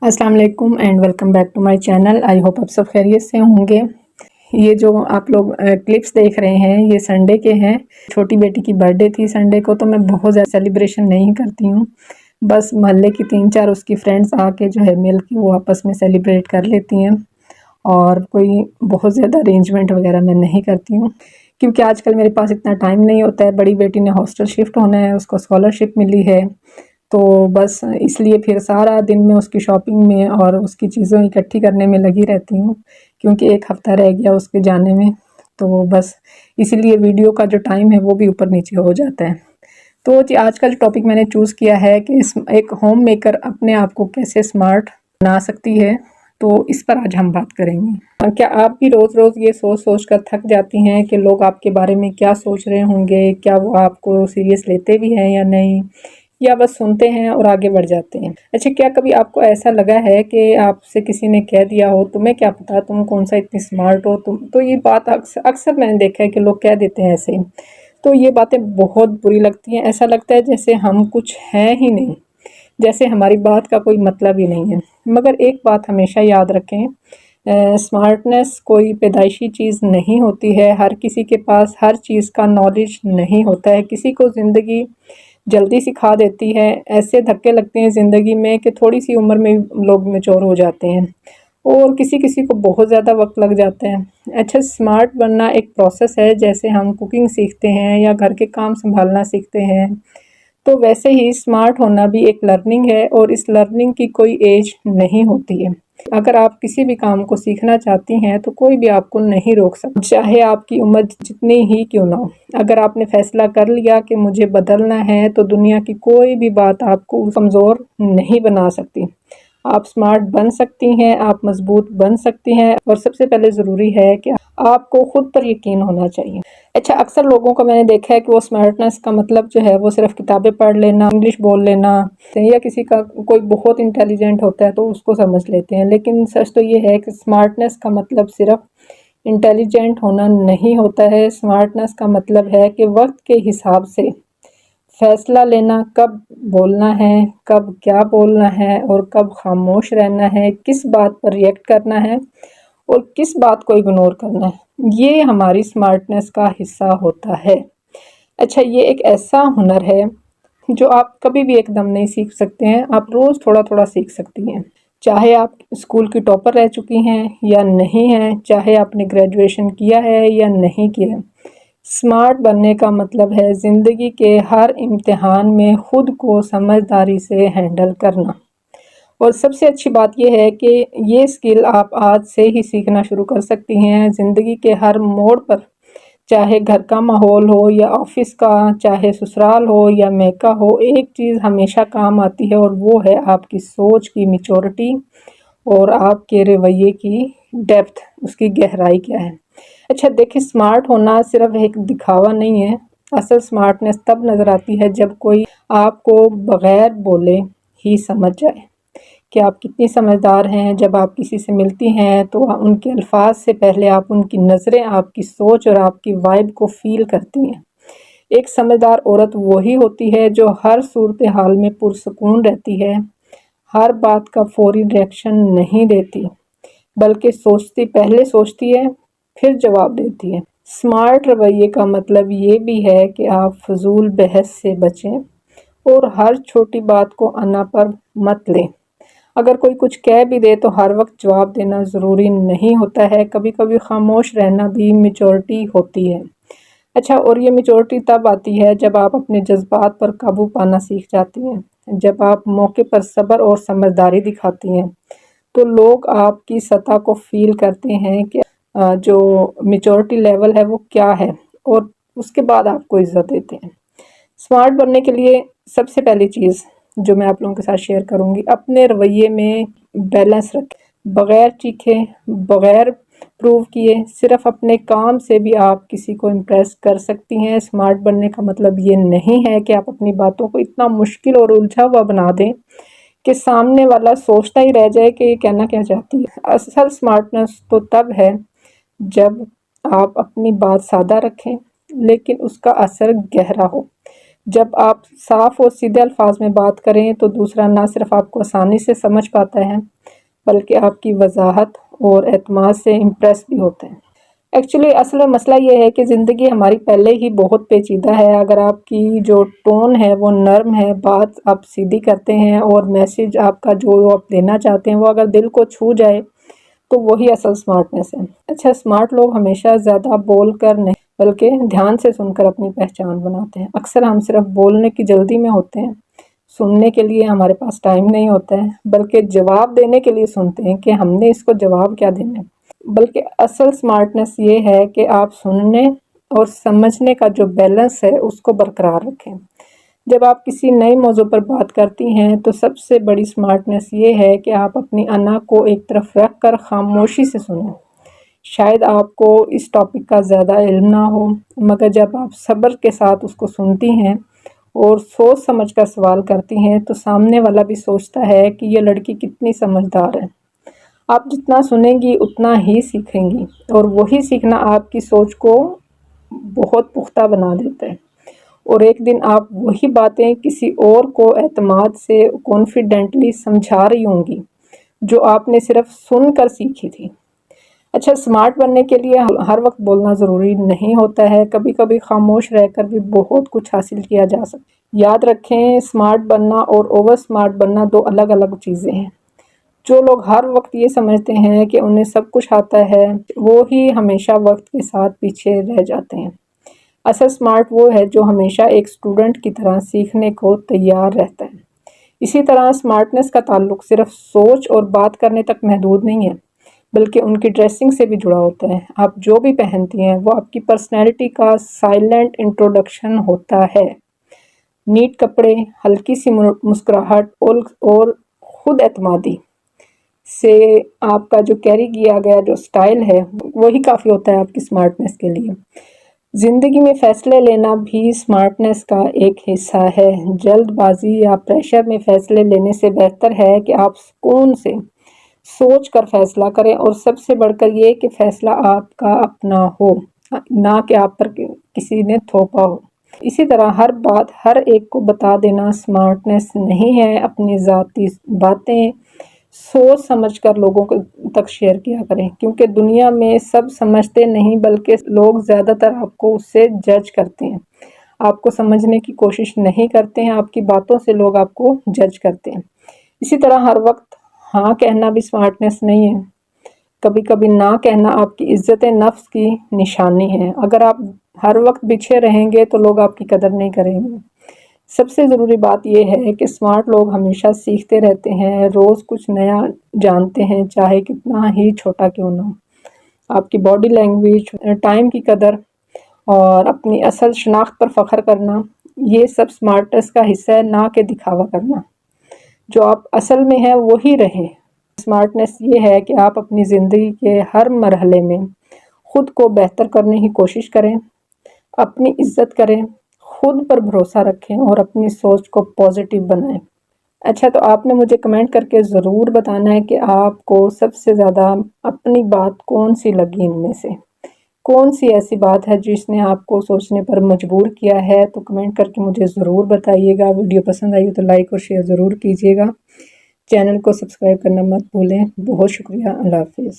अस्सलाम वालेकुम and welcome back to my channel. I hope आप सब खैरियत से होंगे। ये जो आप लोग क्लिप्स देख रहे हैं ये संडे के हैं। छोटी बेटी की बर्थडे थी संडे को, तो मैं बहुत ज़्यादा सेलिब्रेशन नहीं करती हूँ। बस मोहल्ले की 3-4 उसकी फ्रेंड्स आके जो है मिल के वो आपस में सेलिब्रेट कर लेती हैं, और कोई बहुत ज़्यादा अरेंजमेंट वगैरह मैं नहीं करती हूँ, क्योंकि आजकल मेरे पास इतना टाइम नहीं होता है। बड़ी बेटी ने हॉस्टल शिफ्ट होना है, उसको स्कॉलरशिप मिली है, तो बस इसलिए फिर सारा दिन मैं उसकी शॉपिंग में और उसकी चीज़ों इकट्ठी करने में लगी रहती हूँ, क्योंकि एक हफ़्ता रह गया उसके जाने में। तो बस इसीलिए वीडियो का जो टाइम है वो भी ऊपर नीचे हो जाता है। तो जी आज का जो टॉपिक मैंने चूज़ किया है कि एक होम मेकर अपने आप को कैसे स्मार्ट बना सकती है, तो इस पर आज हम बात करेंगे। क्या आप भी रोज़ रोज़ ये सोच सोच कर थक जाती हैं कि लोग आपके बारे में क्या सोच रहे होंगे, क्या वो आपको सीरियस लेते भी हैं या नहीं, या बस सुनते हैं और आगे बढ़ जाते हैं? अच्छा, क्या कभी आपको ऐसा लगा है कि आपसे किसी ने कह दिया हो तुम्हें क्या पता, तुम कौन सा इतनी स्मार्ट हो तुम, तो ये बात अक्सर मैंने देखा है कि लोग कह देते हैं ऐसे। तो ये बातें बहुत बुरी लगती हैं। ऐसा लगता है जैसे हम कुछ हैं ही नहीं, जैसे हमारी बात का कोई मतलब ही नहीं है। मगर एक बात हमेशा याद रखें, स्मार्टनेस कोई पैदाइशी चीज़ नहीं होती है। हर किसी के पास हर चीज़ का नॉलेज नहीं होता है। किसी को ज़िंदगी जल्दी सिखा देती है। ऐसे धक्के लगते हैं ज़िंदगी में कि थोड़ी सी उम्र में लोग मैच्योर हो जाते हैं, और किसी किसी को बहुत ज़्यादा वक्त लग जाता है। अच्छा, स्मार्ट बनना एक प्रोसेस है। जैसे हम कुकिंग सीखते हैं या घर के काम संभालना सीखते हैं, तो वैसे ही स्मार्ट होना भी एक लर्निंग है, और इस लर्निंग की कोई एज नहीं होती है। अगर आप किसी भी काम को सीखना चाहती हैं तो कोई भी आपको नहीं रोक सकता, चाहे आपकी उम्र जितनी ही क्यों ना हो। अगर आपने फैसला कर लिया कि मुझे बदलना है, तो दुनिया की कोई भी बात आपको कमज़ोर नहीं बना सकती। आप स्मार्ट बन सकती हैं, आप मजबूत बन सकती हैं, और सबसे पहले ज़रूरी है कि आपको खुद पर यकीन होना चाहिए। अच्छा, अक्सर लोगों को मैंने देखा है कि वो स्मार्टनेस का मतलब जो है वो सिर्फ किताबें पढ़ लेना, इंग्लिश बोल लेना, या किसी का कोई बहुत इंटेलिजेंट होता है तो उसको समझ लेते हैं। लेकिन सच तो ये है कि स्मार्टनेस का मतलब सिर्फ इंटेलिजेंट होना नहीं होता है। स्मार्टनेस का मतलब है कि वक्त के हिसाब से फैसला लेना, कब बोलना है, कब क्या बोलना है, और कब खामोश रहना है, किस बात पर रिएक्ट करना है और किस बात को इग्नोर करना है। ये हमारी स्मार्टनेस का हिस्सा होता है। अच्छा, ये एक ऐसा हुनर है जो आप कभी भी एकदम नहीं सीख सकते हैं। आप रोज़ थोड़ा थोड़ा सीख सकती हैं। चाहे आप स्कूल की टॉपर रह चुकी हैं या नहीं हैं, चाहे आपने ग्रेजुएशन किया है या नहीं किया है, स्मार्ट बनने का मतलब है ज़िंदगी के हर इम्तिहान में खुद को समझदारी से हैंडल करना। और सबसे अच्छी बात यह है कि ये स्किल आप आज से ही सीखना शुरू कर सकती हैं। ज़िंदगी के हर मोड़ पर, चाहे घर का माहौल हो या ऑफिस का, चाहे ससुराल हो या मैका हो, एक चीज़ हमेशा काम आती है, और वो है आपकी सोच की मैच्योरिटी और आपके रवैये की डेप्थ, उसकी गहराई क्या है। अच्छा देखिए, स्मार्ट होना सिर्फ एक दिखावा नहीं है। असल स्मार्टनेस तब नज़र आती है जब कोई आपको बगैर बोले ही समझ जाए कि आप कितनी समझदार हैं। जब आप किसी से मिलती हैं तो उनके अल्फाज से पहले आप उनकी नज़रें, आपकी सोच और आपकी वाइब को फील करती हैं। एक समझदार औरत वही होती है जो हर सूरत हाल में पुरसुकून रहती है, हर बात का फौरी रिएक्शन नहीं देती, बल्कि पहले सोचती है फिर जवाब देती है। स्मार्ट रवैये का मतलब ये भी है कि आप फजूल बहस से बचें और हर छोटी बात को अना पर मत लें। अगर कोई कुछ कह भी दे तो हर वक्त जवाब देना ज़रूरी नहीं होता है। कभी कभी खामोश रहना भी मैच्योरिटी होती है। अच्छा, और ये मैच्योरिटी तब आती है जब आप अपने जज्बात पर काबू पाना सीख जाती हैं, जब आप मौके पर सब्र और समझदारी दिखाती हैं, तो लोग आपकी सतह को फील करते हैं कि जो मैच्योरिटी लेवल है वो क्या है, और उसके बाद आपको इज्जत देते हैं। स्मार्ट बनने के लिए सबसे पहली चीज़ जो मैं आप लोगों के साथ शेयर करूंगी, अपने रवैये में बैलेंस रखें। बगैर चीखे, बगैर प्रूव किए, सिर्फ अपने काम से भी आप किसी को इम्प्रेस कर सकती हैं। स्मार्ट बनने का मतलब ये नहीं है कि आप अपनी बातों को इतना मुश्किल और उलझा हुआ बना दें कि सामने वाला सोचता ही रह जाए कि ये कहना क्या चाहती है। असल स्मार्टनेस तो तब है जब आप अपनी बात सादा रखें लेकिन उसका असर गहरा हो। جب آپ صاف اور سیدھے الفاظ میں بات کریں تو دوسرا نہ صرف آپ کو آسانی سے سمجھ پاتا ہے بلکہ آپ کی وضاحت اور اعتماد سے امپریس بھی ہوتے ہیں۔ ایکچولی اصل میں مسئلہ یہ ہے کہ زندگی ہماری پہلے ہی بہت پیچیدہ ہے۔ اگر آپ کی جو ٹون ہے وہ نرم ہے، بات آپ سیدھی کرتے ہیں اور میسیج آپ کا جو آپ دینا چاہتے ہیں وہ اگر دل کو چھو جائے تو وہی اصل سمارٹنیس ہے۔ اچھا، سمارٹ لوگ ہمیشہ زیادہ بول کر نہیں بلکہ دھیان سے سن کر اپنی پہچان بناتے ہیں۔ اکثر ہم صرف بولنے کی جلدی میں ہوتے ہیں، سننے کے لیے ہمارے پاس ٹائم نہیں ہوتا ہے، بلکہ جواب دینے کے لیے سنتے ہیں کہ ہم نے اس کو جواب کیا دینا ہے۔ بلکہ اصل سمارٹنیس یہ ہے کہ آپ سننے اور سمجھنے کا جو بیلنس ہے اس کو برقرار رکھیں۔ جب آپ کسی نئے موضوع پر بات کرتی ہیں تو سب سے بڑی سمارٹنیس یہ ہے کہ آپ اپنی انا کو ایک طرف رکھ کر خاموشی سے سنیں۔ شاید آپ کو اس ٹاپک کا زیادہ علم نہ ہو، مگر جب آپ صبر کے ساتھ اس کو سنتی ہیں اور سوچ سمجھ کر سوال کرتی ہیں تو سامنے والا بھی سوچتا ہے کہ یہ لڑکی کتنی سمجھدار ہے۔ آپ جتنا سنیں گی اتنا ہی سیکھیں گی، اور وہی سیکھنا آپ کی سوچ کو بہت پختہ بنا دیتا ہے، اور ایک دن آپ وہی باتیں کسی اور کو اعتماد سے کانفیڈنٹلی سمجھا رہی ہوں گی جو آپ نے صرف سن کر سیکھی تھی۔ اچھا، سمارٹ بننے کے لیے ہر وقت بولنا ضروری نہیں ہوتا ہے، کبھی کبھی خاموش رہ کر بھی بہت کچھ حاصل کیا جا سکتا ہے۔ یاد رکھیں، سمارٹ بننا اور اوور سمارٹ بننا دو الگ الگ چیزیں ہیں۔ جو لوگ ہر وقت یہ سمجھتے ہیں کہ انہیں سب کچھ آتا ہے وہ ہی ہمیشہ وقت کے ساتھ پیچھے رہ جاتے ہیں۔ اصل سمارٹ وہ ہے جو ہمیشہ ایک اسٹوڈنٹ کی طرح سیکھنے کو تیار رہتا ہے۔ اسی طرح سمارٹنیس کا تعلق صرف سوچ اور بات کرنے تک محدود نہیں ہے، بلکہ ان کی ڈریسنگ سے بھی جڑا ہوتا ہے۔ آپ جو بھی پہنتی ہیں وہ آپ کی پرسنالٹی کا سائلنٹ انٹروڈکشن ہوتا ہے۔ نیٹ کپڑے، ہلکی سی مسکراہٹ اور خود اعتمادی سے آپ کا جو کیری کیا گیا جو سٹائل ہے وہی کافی ہوتا ہے آپ کی سمارٹنیس کے لیے۔ زندگی میں فیصلے لینا بھی سمارٹنیس کا ایک حصہ ہے۔ جلد بازی یا پریشر میں فیصلے لینے سے بہتر ہے کہ آپ سکون سے سوچ کر فیصلہ کریں، اور سب سے بڑھ کر یہ کہ فیصلہ آپ کا اپنا ہو، نہ کہ آپ پر کسی نے تھوپا ہو۔ اسی طرح ہر بات ہر ایک کو بتا دینا سمارٹنیس نہیں ہے۔ اپنی ذاتی باتیں سوچ سمجھ کر لوگوں تک شیئر کیا کریں، کیونکہ دنیا میں سب سمجھتے نہیں بلکہ لوگ زیادہ تر آپ کو اس سے جج کرتے ہیں، آپ کو سمجھنے کی کوشش نہیں کرتے ہیں، آپ کی باتوں سے لوگ آپ کو جج کرتے ہیں۔ اسی طرح ہر وقت ہاں کہنا بھی سمارٹنیس نہیں ہے۔ کبھی کبھی نہ کہنا آپ کی عزت نفس کی نشانی ہے۔ اگر آپ ہر وقت پیچھے رہیں گے تو لوگ آپ کی قدر نہیں کریں گے۔ سب سے ضروری بات یہ ہے کہ سمارٹ لوگ ہمیشہ سیکھتے رہتے ہیں، روز کچھ نیا جانتے ہیں، چاہے کتنا ہی چھوٹا کیوں نہ ہو۔ آپ کی باڈی لینگویج، ٹائم کی قدر اور اپنی اصل شناخت پر فخر کرنا، یہ سب سمارٹنیس کا حصہ ہے، نہ کہ دکھاوا کرنا۔ جو آپ اصل میں ہیں وہی رہیں۔ سمارٹنیس یہ ہے کہ آپ اپنی زندگی کے ہر مرحلے میں خود کو بہتر کرنے کی کوشش کریں، اپنی عزت کریں، خود پر بھروسہ رکھیں اور اپنی سوچ کو پازیٹیو بنائیں۔ اچھا، تو آپ نے مجھے کمنٹ کر کے ضرور بتانا ہے کہ آپ کو سب سے زیادہ اپنی بات کون سی لگی، ان میں سے کون سی ایسی بات ہے جس نے آپ کو سوچنے پر مجبور کیا ہے۔ تو کمنٹ کر کے مجھے ضرور بتائیے گا۔ ویڈیو پسند آئی تو لائک اور شیئر ضرور کیجیے گا۔ چینل کو سبسکرائب کرنا مت بھولیں۔ بہت شکریہ۔ اللہ حافظ۔